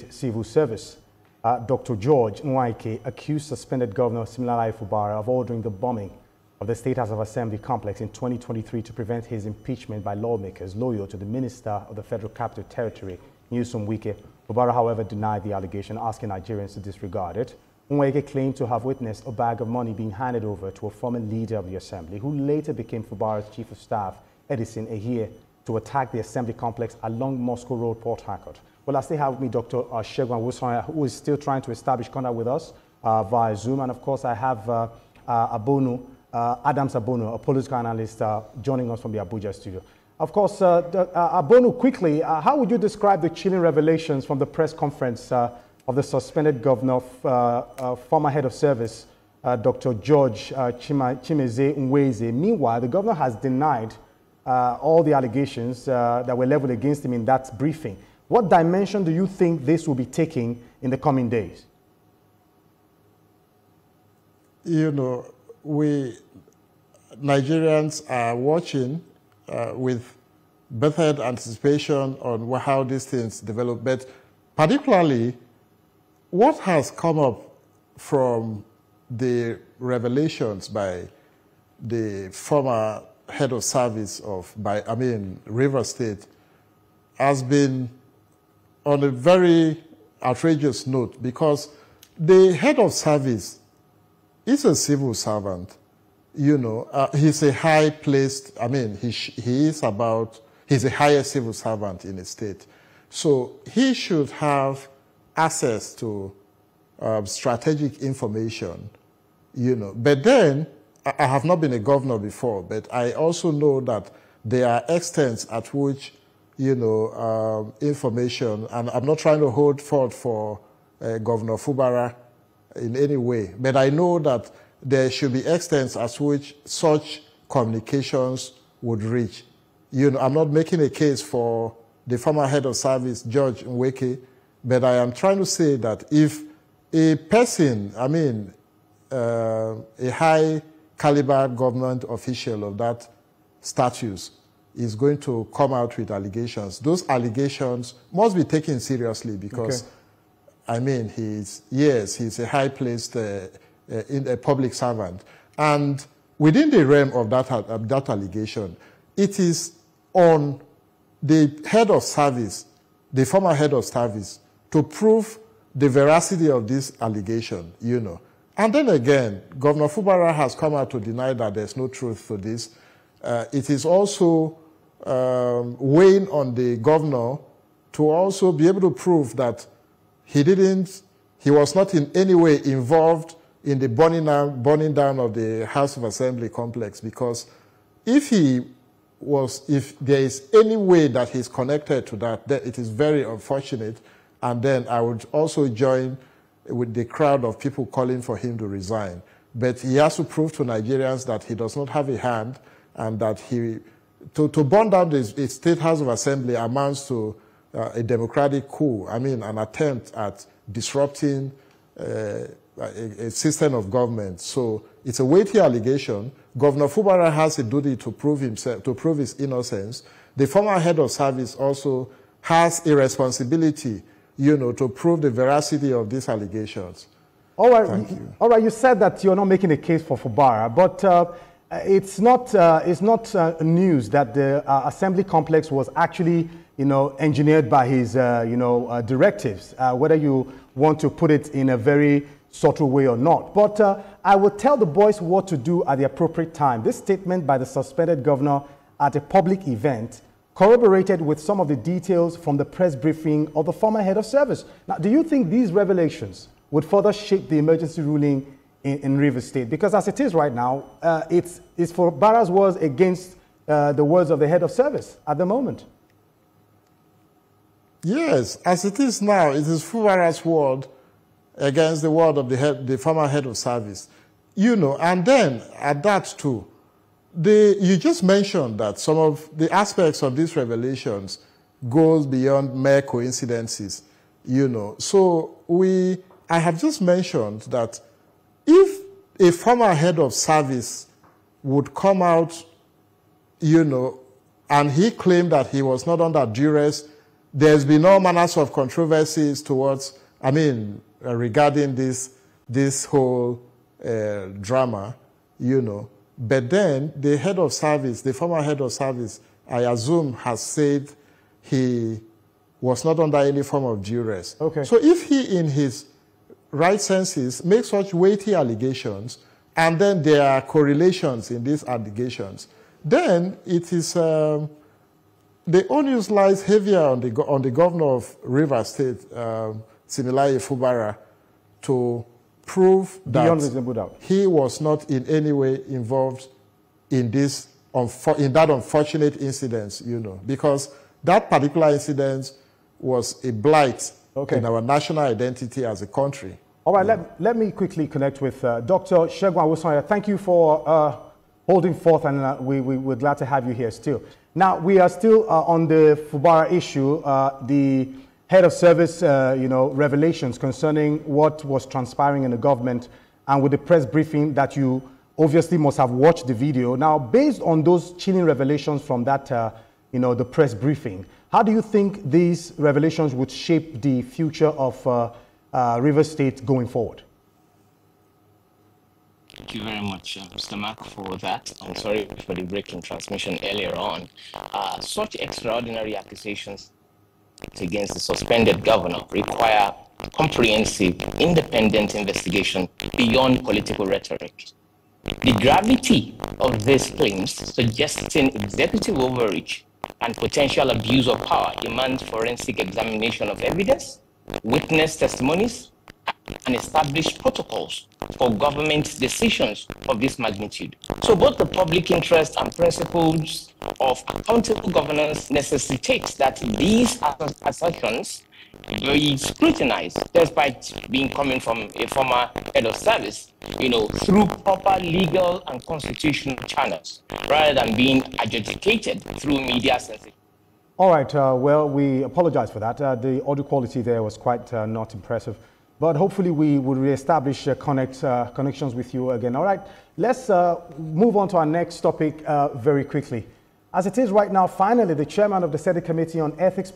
Civil Service. Dr. George Nwaike accused suspended Governor Siminalayi Fubara of ordering the bombing of the State House of Assembly complex in 2023 to prevent his impeachment by lawmakers loyal to the Minister of the Federal Capital Territory, Nyesom Wike. Fubara, however, denied the allegation, asking Nigerians to disregard it. Nwaike claimed to have witnessed a bag of money being handed over to a former leader of the Assembly, who later became Fubara's Chief of Staff, Edison Ehie, to attack the Assembly complex along Moscow Road, Port Harcourt. Well, I still have with me Dr. Shegun Awosanya, who is still trying to establish contact with us via Zoom. And of course, I have Adams Abonu, a political analyst, joining us from the Abuja studio. Of course, Abonu, quickly, how would you describe the chilling revelations from the press conference of the suspended governor, former head of service, Dr. George Chimeze Nweze? Meanwhile, the governor has denied all the allegations that were leveled against him in that briefing. What dimension do you think this will be taking in the coming days? You know, we Nigerians are watching with bated anticipation on how these things develop, but particularly what has come up from the revelations by the former head of service of, Rivers State has been on a very outrageous note, because the head of service is a civil servant. You know, he's a high-placed, he's a higher civil servant in the state. So he should have access to strategic information, you know. But then, I have not been a governor before, but I also know that there are extents at which, you know, information, and I'm not trying to hold fault for Governor Fubara in any way, but I know that there should be extents at which such communications would reach. You know, I'm not making a case for the former head of service, George Nweke, but I am trying to say that if a person, a high caliber government official of that status is going to come out with allegations, those allegations must be taken seriously, because, he's a high-placed in a public servant. And within the realm of that allegation, it is on the head of service, the former head of service, to prove the veracity of this allegation, you know. And then again, Governor Fubara has come out to deny that there's no truth to this. It is also weighing on the governor to also be able to prove that he was not in any way involved in the burning down of the House of Assembly complex, because if there is any way that he's connected to that, then it is very unfortunate. And then I would also join with the crowd of people calling for him to resign. But he has to prove to Nigerians that he does not have a hand, and that to burn down the State House of Assembly amounts to a democratic coup, an attempt at disrupting a system of government. So it's a weighty allegation. Governor Fubara has a duty to prove his innocence. The former head of service also has a responsibility, you know, to prove the veracity of these allegations. All right. Thank you. All right. You said that you're not making a case for Fubara, but it's not news that the assembly complex was actually, you know, engineered by his, directives, whether you want to put it in a very subtle way or not. But I will tell the boys what to do at the appropriate time. This statement by the suspended governor at a public event corroborated with some of the details from the press briefing of the former head of service. Now, do you think these revelations would further shape the emergency ruling in Rivers State? Because as it is right now, it's for Fubara's words against the words of the head of service at the moment. Yes, as it is now, it is Fubara's word against the word of the former head of service. You know, and then at that too, you just mentioned that some of the aspects of these revelations goes beyond mere coincidences, you know. So I have just mentioned that if a former head of service would come out, you know, and he claimed that he was not under duress there's been all manners of controversies towards, regarding this whole drama, you know. But then the head of service, the former head of service, I assume, has said he was not under any form of duress. Okay. So if he, in his right senses, makes such weighty allegations, and then there are correlations in these allegations, then it is the onus lies heavier on the governor of Rivers State, Similaye Fubara, to prove that he was not in any way involved in this in that unfortunate incident, you know, because that particular incident was a blight in our national identity as a country. All right, let me quickly connect with Dr. Segun Awosanya. Thank you for holding forth, and we're glad to have you here still. Now, we are still on the Fubara issue, the head of service, revelations concerning what was transpiring in the government, and with the press briefing that you obviously must have watched the video. Now, based on those chilling revelations from that, the press briefing, how do you think these revelations would shape the future of Rivers State going forward? Thank you very much, Mr. Mark, for that. I'm sorry for the breaking transmission earlier on. Such extraordinary accusations against the suspended governor require comprehensive, independent investigation beyond political rhetoric. The gravity of these claims suggesting executive overreach and potential abuse of power demands forensic examination of evidence, witness testimonies, and established protocols for government decisions of this magnitude. So both the public interest and principles of accountable governance necessitate that these assertions be scrutinized, despite coming from a former head of service, through proper legal and constitutional channels, rather than being adjudicated through media sensation. All right, well, we apologize for that. The audio quality there was quite not impressive. But hopefully we will reestablish connections with you again. All right, let's move on to our next topic very quickly. As it is right now, finally, the chairman of the Senate Committee on Ethics